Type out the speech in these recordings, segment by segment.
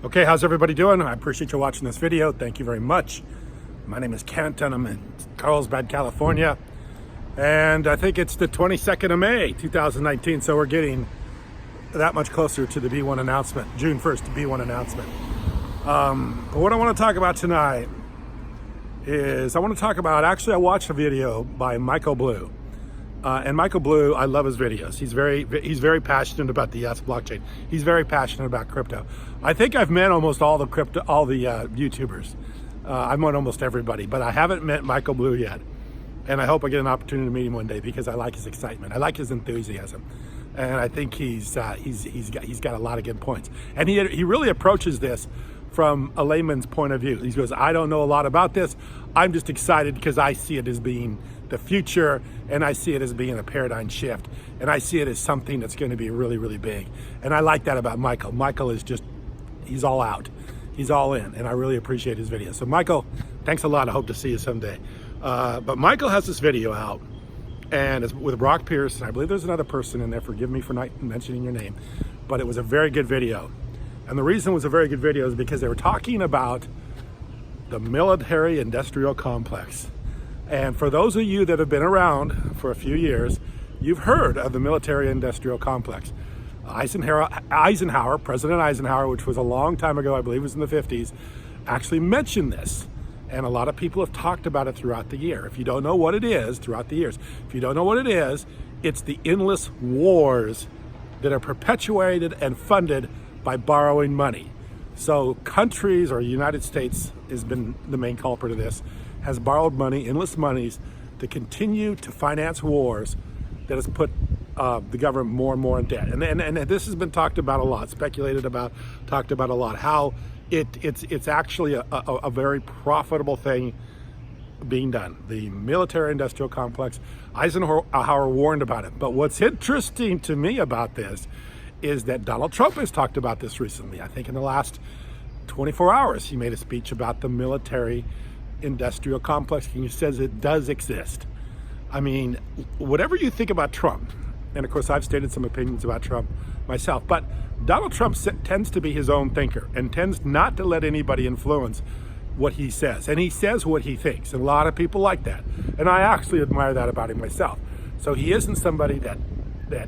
Okay, how's everybody doing? I appreciate you watching this video. Thank you very much. My name is Kent and I'm in Carlsbad, California. And I think it's the 22nd of May, 2019. So we're getting that much closer to the B1 announcement, June 1st, the B1 announcement. But what I want to talk about tonight is I watched a video by Michael Blue. And Michael Blue, I love his videos. He's very passionate about the EOS blockchain. He's very passionate about crypto. I think I've met almost all the YouTubers. I've met almost everybody, but I haven't met Michael Blue yet. And I hope I get an opportunity to meet him one day because I like his excitement. I like his enthusiasm, and I think he's got a lot of good points. And he really approaches this from a layman's point of view. He goes, I don't know a lot about this. I'm just excited because I see it as being the future, and I see it as being a paradigm shift, and I see it as something that's going to be really, really big. And I like that about Michael. Michael is he's all out. He's all in, and I really appreciate his video. So Michael, thanks a lot. I hope to see you someday. But Michael has this video out, and it's with Brock Pierce, and I believe there's another person in there. Forgive me for not mentioning your name, but it was a very good video. And the reason it was a very good video is because they were talking about the military-industrial complex. And for those of you that have been around for a few years, you've heard of the military-industrial complex. Eisenhower, President Eisenhower, which was a long time ago, I believe it was in the 50s, actually mentioned this. And a lot of people have talked about it throughout the year. If you don't know what it is, throughout the years, if you don't know what it is, it's the endless wars that are perpetuated and funded by borrowing money. So countries, or the United States has been the main culprit of this, has borrowed money, endless monies, to continue to finance wars that has put the government more and more in debt. And this has been talked about a lot, talked about a lot, how it's actually a very profitable thing being done. The military-industrial complex, Eisenhower warned about it. But what's interesting to me about this is that Donald Trump has talked about this recently. I think in the last 24 hours, he made a speech about the military-industrial complex, and he says it does exist. I mean, whatever you think about Trump, and of course I've stated some opinions about Trump myself, but Donald Trump tends to be his own thinker and tends not to let anybody influence what he says. And he says what he thinks, and a lot of people like that. And I actually admire that about him myself. So he isn't somebody that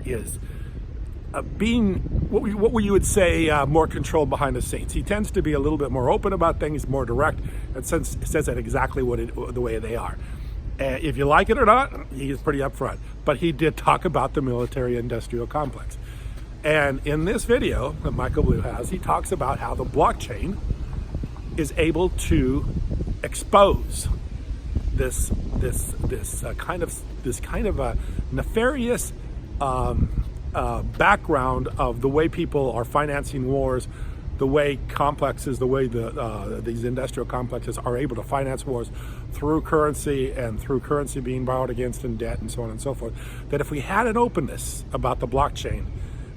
is being what you would say more controlled behind the scenes. He tends to be a little bit more open about things, more direct, and says that exactly the way they are. If you like it or not, he is pretty upfront. But he did talk about the military-industrial complex. And in this video that Michael Blue has, he talks about how the blockchain is able to expose this kind of a nefarious background of the way people are financing wars, the way these industrial complexes are able to finance wars through currency, and through currency being borrowed against in debt, and so on and so forth. That if we had an openness about the blockchain,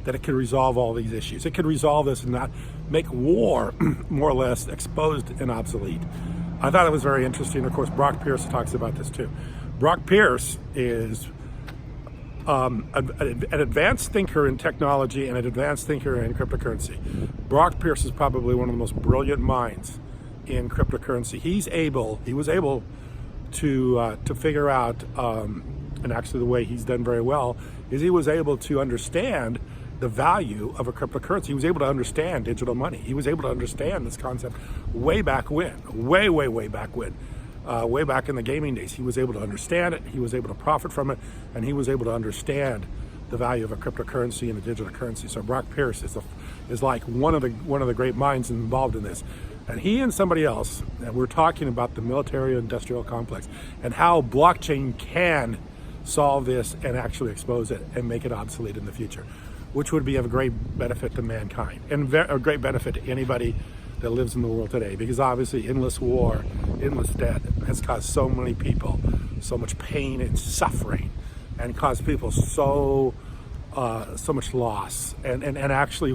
that it could resolve all these issues. It could resolve this and not make war more or less exposed and obsolete. I thought it was very interesting. Of course, Brock Pierce talks about this too. Brock Pierce is an advanced thinker in technology and an advanced thinker in cryptocurrency. Brock Pierce is probably one of the most brilliant minds in cryptocurrency. He was able to figure out, and actually the way he's done very well is he was able to understand the value of a cryptocurrency. He was able to understand digital money. He was able to understand this concept way back when, way back when. Way back in the gaming days. He was able to understand it, he was able to profit from it, and he was able to understand the value of a cryptocurrency and a digital currency. So Brock Pierce is like one of the great minds involved in this. And he and somebody else, and we're talking about the military-industrial complex and how blockchain can solve this and actually expose it and make it obsolete in the future, which would be of great benefit to mankind and a great benefit to anybody that lives in the world today, because obviously endless war, endless debt has caused so many people so much pain and suffering, and caused people so much loss, and actually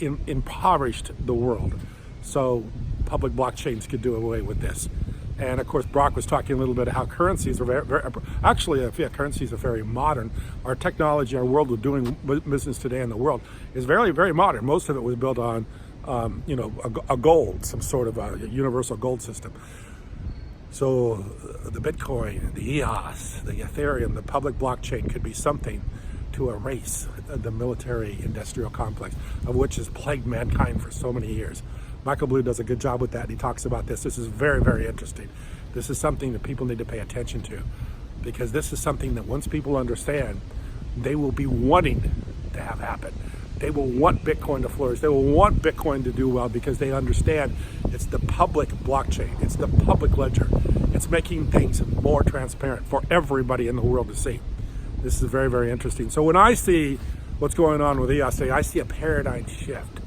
impoverished the world. So public blockchains could do away with this. And of course, Brock was talking a little bit how currencies are currencies are very modern. Our technology, our world of doing business today in the world is very, very modern. Most of it was built on a gold, some sort of a universal gold system. So the Bitcoin, the EOS, the Ethereum, the public blockchain could be something to erase the military industrial complex, of which has plagued mankind for so many years. Michael Blue does a good job with that. He talks about this. This is very, very interesting. This is something that people need to pay attention to, because this is something that once people understand, they will be wanting to have happen. They will want Bitcoin to flourish. They will want Bitcoin to do well, because they understand it's the public blockchain. It's the public ledger. It's making things more transparent for everybody in the world to see. This is very, very interesting. So when I see what's going on with EOS, I see a paradigm shift.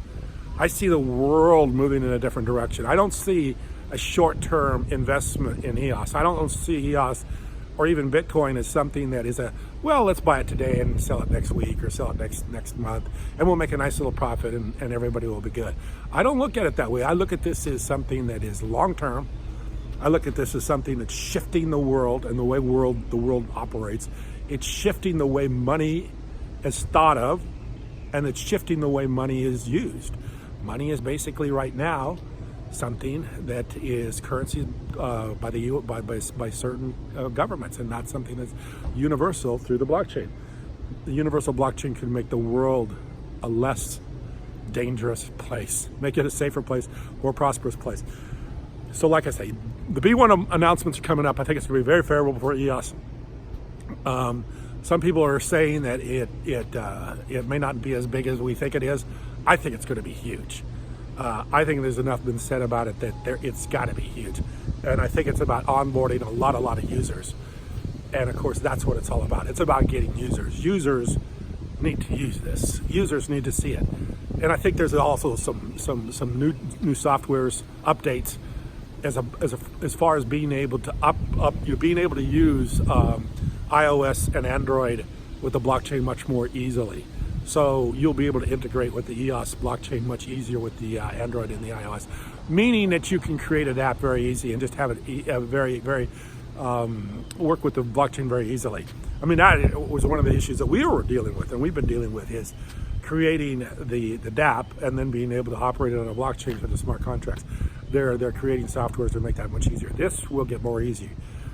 I see the world moving in a different direction. I don't see a short-term investment in EOS. I don't see EOS or even Bitcoin as something that is let's buy it today and sell it next week or sell it next month, and we'll make a nice little profit and everybody will be good. I don't look at it that way. I look at this as something that is long-term. I look at this as something that's shifting the world and the way the world operates. It's shifting the way money is thought of, and it's shifting the way money is used. Money is basically right now something that is currency by certain governments, and not something that's universal through the blockchain. The universal blockchain can make the world a less dangerous place, make it a safer place, more prosperous place. So like I say, the B1 announcements are coming up. I think it's going to be very favorable for EOS. Some people are saying that it may not be as big as we think it is. I think it's going to be huge. I think there's enough been said about it that it's got to be huge. And I think it's about onboarding a lot of users. And of course, that's what it's all about. It's about getting users. Users need to use this. Users need to see it. And I think there's also some new softwares, updates, as far as being able to being able to use iOS and Android with the blockchain much more easily. So you'll be able to integrate with the EOS blockchain much easier with the Android and the iOS, meaning that you can create an app very easy and just have it work with the blockchain very easily. I mean, that was one of the issues that we were dealing with, and we've been dealing with, is creating the dApp and then being able to operate it on a blockchain for the smart contracts. They're creating softwares to make that much easier. This will get more easy.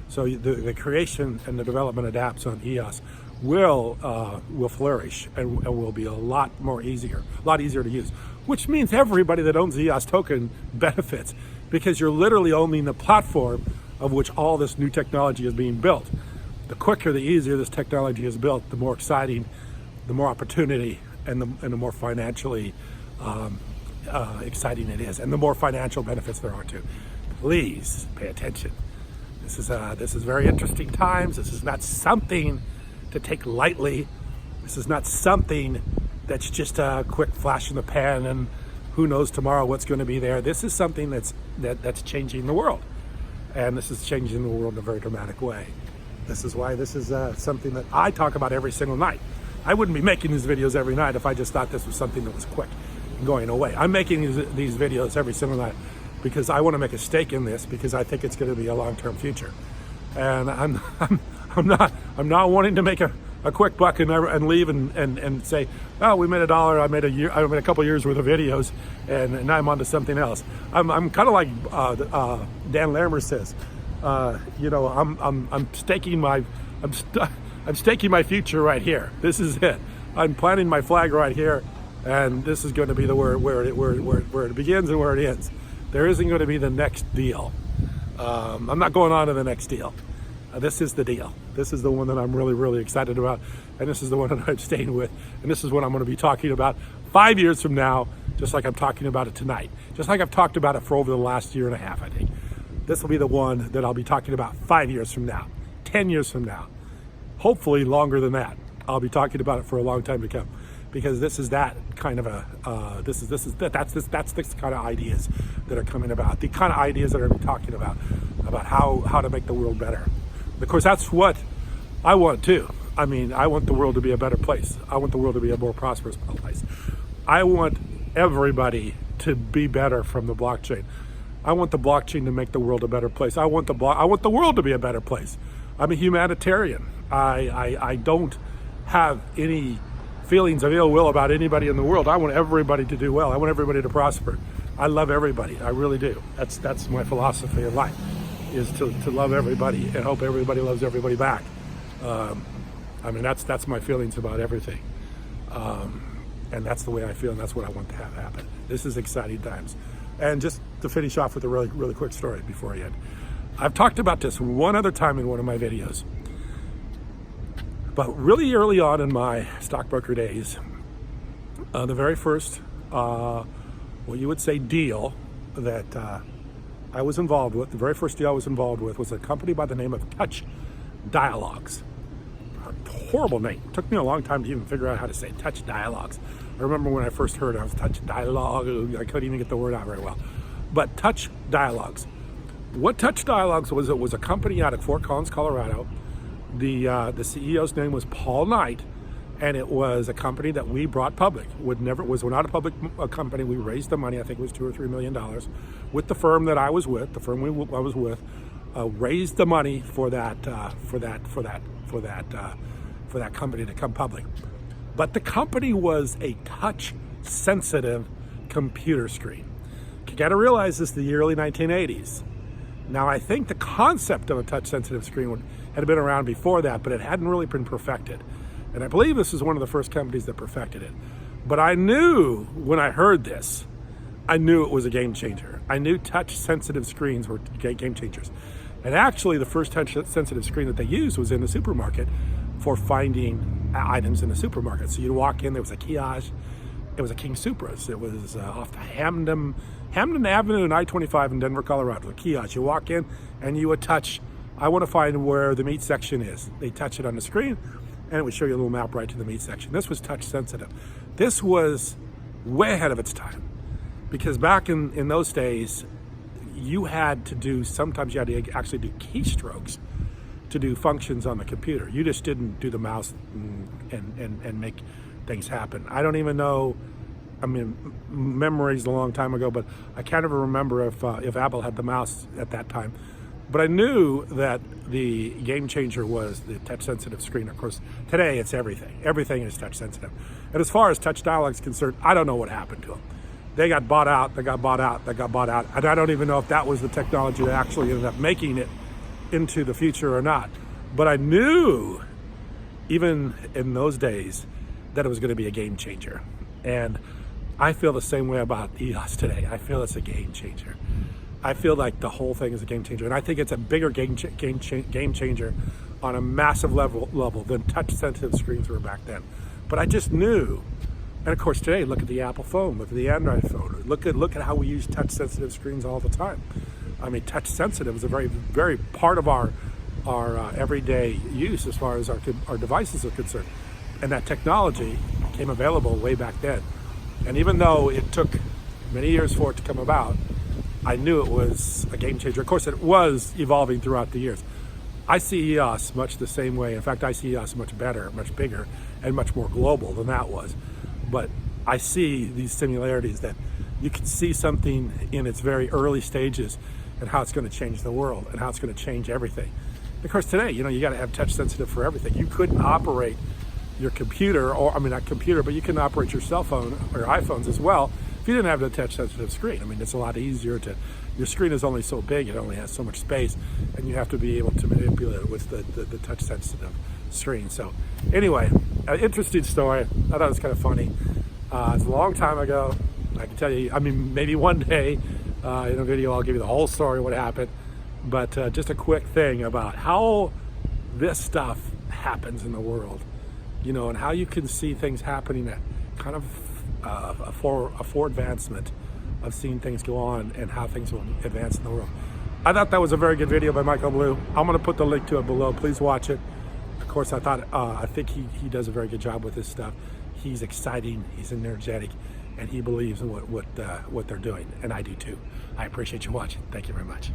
So the creation and the development of dApps on EOS will flourish and will be a lot easier to use, which means everybody that owns the EOS token benefits, because you're literally owning the platform of which all this new technology is being built. The quicker, the easier this technology is built, the more exciting, the more opportunity, and the more financially exciting it is, and the more financial benefits there are too. Please pay attention. This is very interesting times. This is not something to take lightly. This is not something that's just a quick flash in the pan and who knows tomorrow what's going to be there. This is something that's changing the world, and this is changing the world in a very dramatic way. This is why this is something that I talk about every single night. I wouldn't be making these videos every night if I just thought this was something that was quick and going away. I'm making these videos every single night because I want to make a stake in this, because I think it's going to be a long-term future. And I'm not wanting to make a quick buck and leave and say, oh, we made $1. I made a couple years worth of videos, and now I'm on to something else. I'm kind of like Dan Larimer says, I'm staking my future right here. This is it. I'm planting my flag right here, and this is going to be where it begins and where it ends. There isn't going to be the next deal. I'm not going on to the next deal. This is the deal. This is the one that I'm really, really excited about, and this is the one that I'm staying with, and this is what I'm going to be talking about 5 years from now, just like I'm talking about it tonight, just like I've talked about it for over the last year and a half, I think. This will be the one that I'll be talking about 5 years from now, 10 years from now, hopefully longer than that. I'll be talking about it for a long time to come, because this is that kind of that's the kind of ideas that are coming about, the kind of ideas that are going to be talking about how to make the world better. Of course, that's what I want too. I mean, I want the world to be a better place. I want the world to be a more prosperous place. I want everybody to be better from the blockchain. I want the blockchain to make the world a better place. I want the world to be a better place. I'm a humanitarian. I don't have any feelings of ill will about anybody in the world. I want everybody to do well. I want everybody to prosper. I love everybody. I really do. That's my philosophy in life, is to love everybody and hope everybody loves everybody back. I mean, that's my feelings about everything. And that's the way I feel, and that's what I want to have happen. This is exciting times. And just to finish off with a really, really quick story before I end. I've talked about this one other time in one of my videos. But really early on in my stockbroker days, the very first, well, you would say deal that I was involved with, the very first deal I was involved with was a company by the name of Touch Dialogues. A horrible name. It took me a long time to even figure out how to say Touch Dialogues. I remember when I first heard it, I was Touch Dialogue. I couldn't even get the word out very well. But Touch Dialogues. What Touch Dialogues was, it was a company out of Fort Collins, Colorado. The CEO's name was Paul Knight, and it was a company that we brought public. Was not a public company. We raised the money. I think it was $2 or $3 million, with the firm that I was with. The firm I was with raised the money for that company to come public. But the company was a touch-sensitive computer screen. You got to realize this is the early 1980s. Now, I think the concept of a touch-sensitive screen had been around before that, but it hadn't really been perfected. And I believe this was one of the first companies that perfected it. But I knew when I heard this, I knew it was a game changer. I knew touch-sensitive screens were game changers. And actually, the first touch-sensitive screen that they used was in the supermarket for finding items in the supermarket. So you'd walk in, there was a kiosk. It was a King Supra's. It was off the Hamden Avenue and I-25 in Denver, Colorado. A kiosk. You walk in and you would touch, I want to find where the meat section is. They touch it on the screen and it would show you a little map right to the meat section. This was touch sensitive. This was way ahead of its time, because back in those days, you had to do, sometimes you had to actually do keystrokes to do functions on the computer. You just didn't do the mouse and make things happen. I don't even know, I mean, memory's a long time ago, but I can't even remember if Apple had the mouse at that time. But I knew that the game changer was the touch-sensitive screen. Of course, today it's everything. Everything is touch-sensitive. And as far as Touch Dialogue is concerned, I don't know what happened to them. They got bought out, and I don't even know if that was the technology that actually ended up making it into the future or not. But I knew, even in those days, that it was going to be a game changer. And I feel the same way about EOS today. I feel it's a game changer. I feel like the whole thing is a game changer. And I think it's a bigger game changer on a massive level than touch-sensitive screens were back then. But I just knew. And of course today, look at the Apple phone, look at the Android phone, look at how we use touch-sensitive screens all the time. I mean, touch-sensitive is a very, very part of our everyday use as far as our devices are concerned. And that technology came available way back then. And even though it took many years for it to come about, I knew it was a game changer. Of course, it was evolving throughout the years. I see EOS much the same way. In fact, I see EOS much better, much bigger, and much more global than that was. But I see these similarities that you can see something in its very early stages and how it's going to change the world and how it's going to change everything. Of course, today, you got to have touch sensitive for everything. You couldn't operate your computer, or I mean, not computer, but you can operate your cell phone or iPhones as well if you didn't have the touch sensitive screen. I mean, it's a lot easier your screen is only so big, it only has so much space, and you have to be able to manipulate it with the touch sensitive screen. So anyway, an interesting story. I thought it was kind of funny. It's a long time ago. I can tell you, I mean, maybe one day in a video I'll give you the whole story, what happened. But just a quick thing about how this stuff happens in the world, and how you can see things happening at kind of a fore advancement of seeing things go on and how things will advance in the world. I thought that was a very good video by Michael Blue. I'm going to put the link to it below. Please watch it. Of course, I think he does a very good job with this stuff. He's exciting, he's energetic, and he believes in what they're doing, and I do too. I appreciate you watching. Thank you very much.